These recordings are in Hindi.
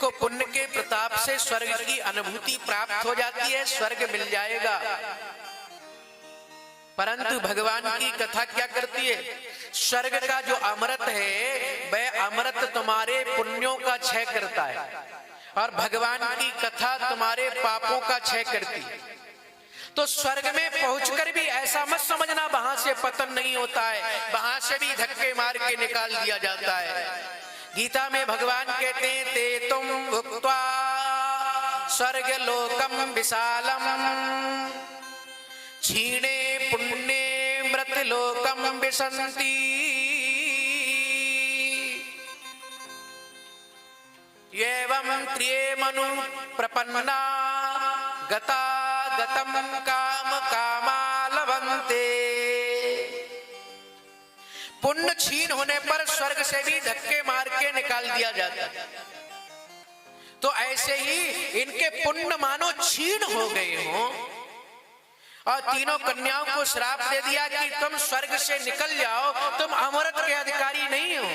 देखो पुण्य के प्रताप से स्वर्ग की अनुभूति प्राप्त हो जाती है, स्वर्ग मिल जाएगा। परंतु भगवान की कथा क्या करती है? स्वर्ग का जो अमृत है वह अमृत तुम्हारे पुण्यों का क्षय करता है, और भगवान की कथा तुम्हारे पापों का क्षय करती है। तो स्वर्ग में पहुंचकर भी ऐसा मत समझना वहां से पतन नहीं होता है, वहां से भी धक्के मार के निकाल दिया जाता है। गीता में भगवान कहते हैं, ते तुम भुक्त्वा स्वर्ग लोकम विशालम क्षीणे पुण्ये मृत लोकम विशन्ति। एवं त्रिये मनु प्रपन्ना गता गतम काम कामा लभन्ते। पुण्य क्षीण होने पर स्वर्ग से भी धक्के मार के निकाल दिया जाता है। तो ऐसे ही इनके पुण्य मानो क्षीण हो गए हों, और तीनों कन्याओं को श्राप दे दिया कि तुम स्वर्ग से निकल जाओ, तुम अमृत के अधिकारी नहीं हो।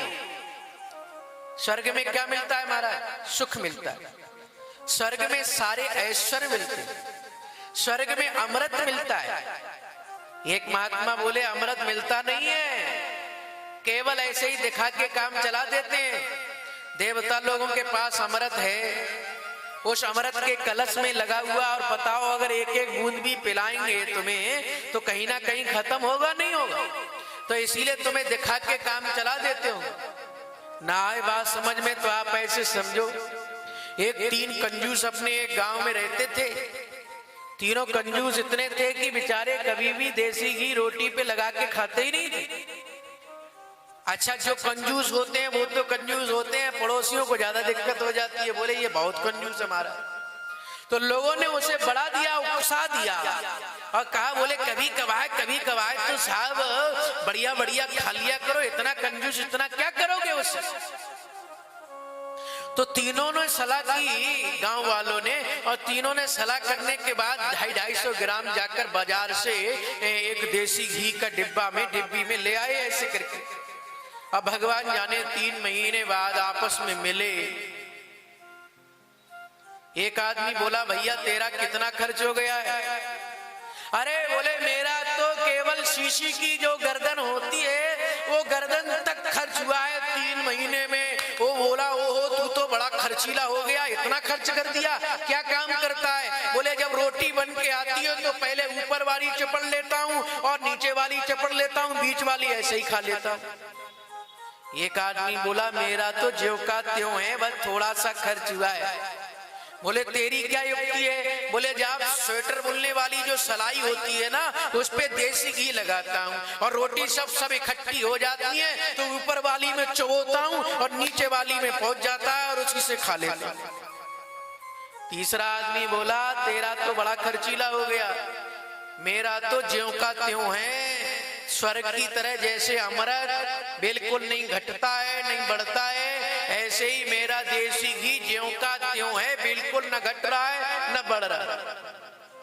स्वर्ग में क्या मिलता है महाराज? सुख मिलता है। स्वर्ग में सारे ऐश्वर्य मिलते हैं, स्वर्ग में अमृत मिलता है। एक महात्मा बोले अमृत मिलता नहीं है, केवल ऐसे ही दिखा के काम चला देते हैं। देवता लोगों के पास अमृत है, उस अमृत के कलश में लगा हुआ, और बताओ अगर एक एक बूंद भी पिलाएंगे तुम्हें तो कहीं ना कहीं खत्म होगा, नहीं होगा? तो इसीलिए तुम्हें दिखा के काम चला देते हो। ना आए बात समझ में तो आप ऐसे समझो, एक तीन कंजूस अपने एक गांव में रहते थे। तीनों कंजूस इतने थे कि बेचारे कभी भी देसी घी रोटी पे लगा के खाते ही नहीं थे। अच्छा, जो कंजूस होते हैं वो तो कंजूस होते हैं, पड़ोसियों को ज्यादा दिक्कत हो जाती है। बोले ये बहुत कंजूस हमारा। तो लोगों ने उसे बढ़ा दिया, उकसा दिया, और कहा बोले कभी कभार तो साहब बढ़िया बढ़िया खा लिया करो, इतना कंजूस इतना क्या करोगे उससे? तो तीनों ने सलाह की, गांव वालों ने, और तीनों ने सलाह करने के बाद 250-250 ग्राम जाकर बाजार से एक देसी घी का डिब्बी में ले आए ऐसे करके। अब भगवान जाने 3 महीने बाद आपस में मिले। एक आदमी बोला भैया तेरा कितना खर्च हो गया है? अरे बोले मेरा तो केवल शीशी की जो गर्दन होती है वो गर्दन तक खर्च हुआ है 3 महीने में। वो बोला ओहो तू तो बड़ा खर्चीला हो गया, इतना खर्च कर दिया। क्या काम करता है? बोले जब रोटी बन के आती है तो पहले ऊपर वाली चपड़ लेता हूँ और नीचे वाली चपड़ लेता हूँ, बीच वाली ऐसे ही खा लेता हूँ। एक आदमी बोला मेरा तो ज्यों का त्यों है, बस थोड़ा सा खर्च हुआ है। बोले तेरी क्या युक्ति है? बोले जब स्वेटर बुनने वाली जो सलाई होती है ना उस पे देसी घी लगाता हूँ, और रोटी सब इकट्ठी हो जाती है तो ऊपर वाली में चबोता हूँ और नीचे वाली में पहुंच जाता है और उसी से खा लेता हूँ। तीसरा आदमी बोला तेरा तो बड़ा खर्चीला हो गया, मेरा तो ज्यों का त्यों है, स्वर्ग की तरह जैसे अमृत बिल्कुल नहीं घटता है नहीं बढ़ता है, ऐसे ही मेरा देसी घी ज्यों का त्यों है, बिल्कुल न घट रहा है न बढ़ रहा है।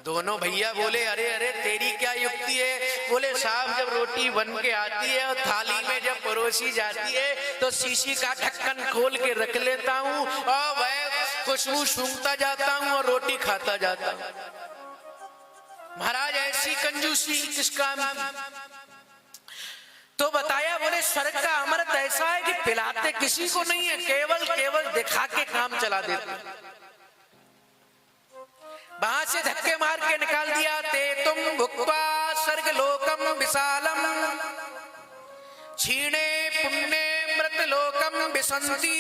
दोनों भैया बोले अरे अरे तेरी क्या युक्ति है? बोले साहब जब रोटी बन के आती है और थाली में जब परोसी जाती है तो शीशी का ढक्कन खोल के रख लेता हूँ और वह खुशबू सूंघता जाता हूँ और रोटी खाता जाता हूँ। महाराज ऐसी कंजूसी किस काम की? तो बताया बोले स्वर्ग का अमृत ऐसा है कि पिलाते किसी को नहीं है, केवल दिखा के काम चला देते। वहां से धक्के मार के निकाल दिया। ते तुम भुक्त्वा स्वर्ग लोकम विशालम क्षीणे पुण्ये मृत लोकम विशन्ति।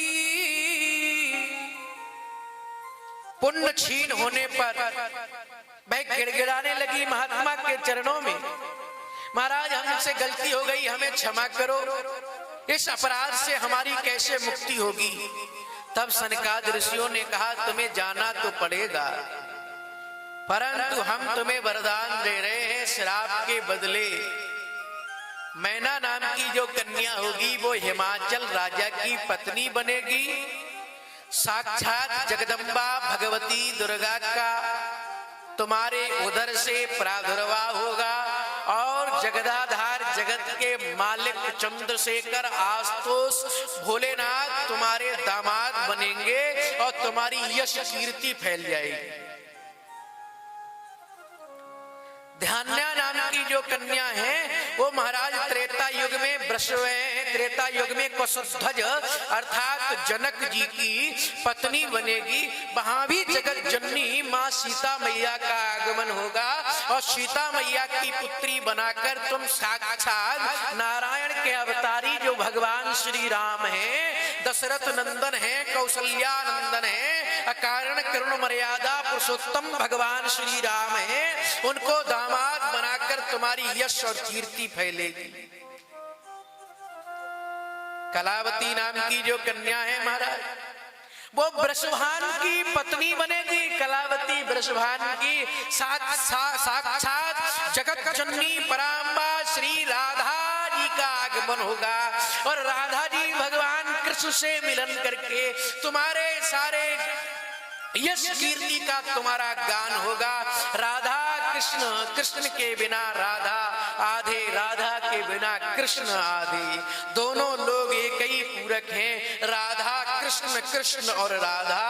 पुण्य क्षीण होने पर वह गिड़गिड़ाने लगी महात्मा के चरणों में, महाराज हमसे गलती हो गई, हमें क्षमा करो, इस अपराध से हमारी कैसे मुक्ति होगी? तब सनकादि ऋषियों ने कहा तुम्हें जाना तो पड़ेगा, परंतु हम तुम्हें वरदान दे रहे हैं श्राप के बदले। मैना नाम की जो कन्या होगी वो हिमाचल राजा की पत्नी बनेगी, साक्षात जगदम्बा भगवती दुर्गा का तुम्हारे उदर से प्रादुर्भाव होगा और जगदाधार जगत के मालिक चंद्रशेखर आशुतोष भोलेनाथ तुम्हारे दामाद बनेंगे और तुम्हारी यश कीर्ति फैल जाएगी। ध्यान्या नाम की जो कन्या है वो महाराज त्रेता युग में त्रेता युग में कौशध्वज अर्थात जनक जी की पत्नी बनेगी। वहां भी जगत जननी माँ सीता मैया का आगमन होगा और सीता मैया की पुत्री बनाकर तुम साक्षात नारायण के अवतारी जो भगवान श्री राम हैं, दशरथ नंदन है, कौशल्या नंदन है, अकारण करुण मर्यादा पुरुषोत्तम भगवान श्री राम है, उनको दामाद बनाकर तुम्हारी यश और कीर्ति फैलेगी। कलावती नाम की जो कन्या है महाराज वो वृषभान की पत्नी बनेगी। कलावती वृषभान की साक्षात जगत जननी पराम्बा श्री राधा जी का आगमन होगा और राधा जी भगवान कृष्ण से मिलन करके तुम्हारे सारे यश कीर्ति का तुम्हारा गान होगा। राधा कृष्ण, कृष्ण के बिना राधा आधे, राधा के बिना कृष्ण आधे, दोनों लोग एक ही पूरक हैं। राधा कृष्ण, कृष्ण और राधा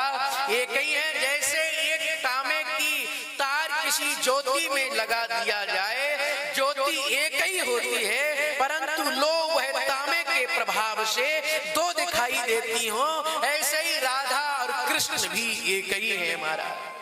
एक ही है। जैसे एक तांबे की तार किसी ज्योति में लगा दिया जाए, ज्योति एक ही होती है परंतु लोग वह तांबे के प्रभाव से दो दिखाई देती हो, ऐसे ही राधा और कृष्ण भी एक ही है महाराज।